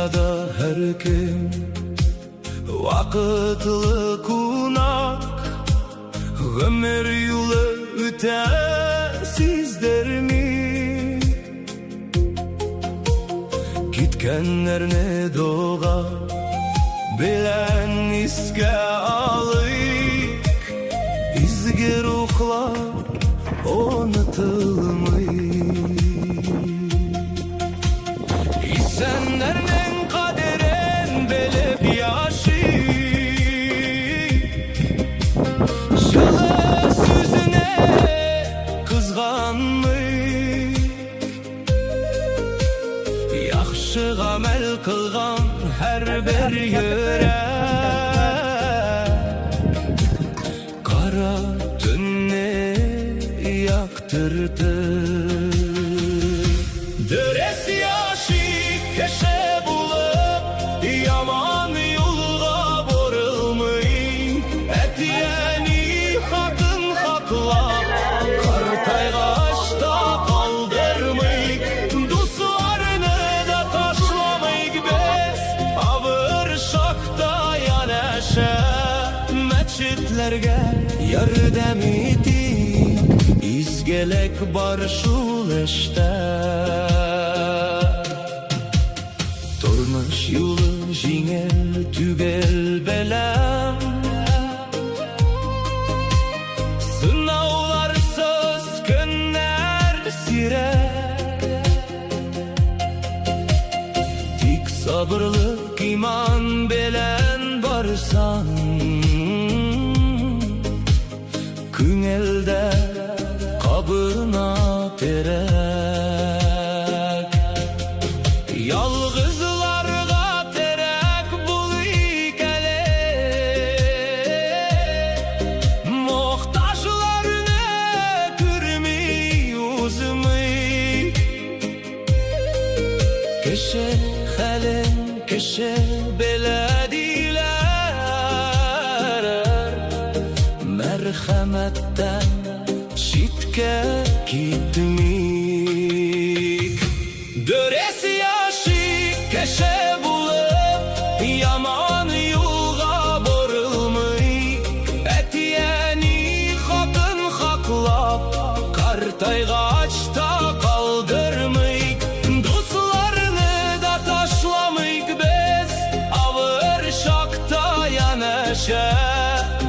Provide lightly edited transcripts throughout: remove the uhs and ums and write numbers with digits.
Dünyada her kim vakıtlı kunak, ömür yolu ötesizdir mi? Gitkenler ne doğa bilen iske alık, izgi ruhlar unutulmayı. İnsanların kaderin bilip yaşı, şalı sözüne kızganmay. Yaxşı amel kılgan her bir yürek, kara tünne yaktırdı. Döres yaşı keşe bulup yaman yolga borulmayın. Etiyeni hakın haklap kartaygaçta kaldırmayın. Dostlarını da taşlamayın biz, avır şakta yanaşa. Meçitlerge yardım edik, izgelek bar şul işte. Turmuş yolu jingel tügel belem, sınavlarsız günler sirek. Tik sabırlık iman bilen barsan, küngelde kabına terek. Yalgızlarga terek bul ikele, muhtaçlarını kürmi uzmy. Keşe halin keşe belediler, merhametten şitke gitmik. Döres yaşı keşe bulup yaman yolga borulmay. Etiyeni hakın haklap kartaygaçta kaldırmayk. Dostlarını da taşlamayk biz, avır şakta yanaşa.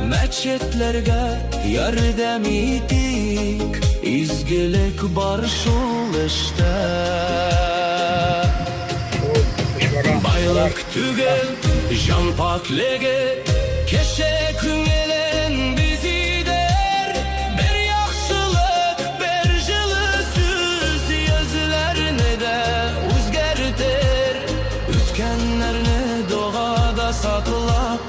Meçetlerge yardım edik, izgilik bar şul işte. Baylık tügel can pakligi, keşe küngelen bizi der. Bir yaxşılık bir жылы söz yüzlerini de özgertir. Ütkenlerini doğada saklap,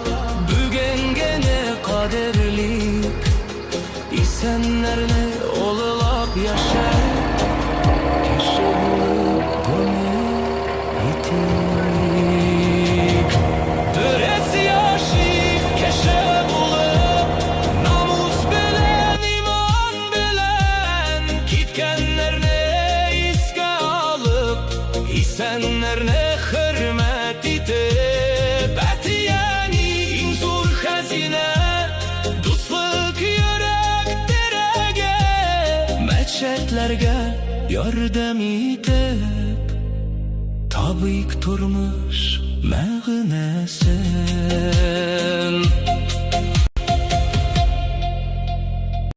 bugün gene kaderlik. İsenlerini olulap yaşa, keşe bulup gönül etik. Döres yaşı keşe bulup namus bilen iman bilen, gitkenlerine iske alıp isenlerine hürmet etip. Etiyeni inzur hazine dostluk yürek direge. Meçetlerge yardım etip, tabik turmuş mağnası.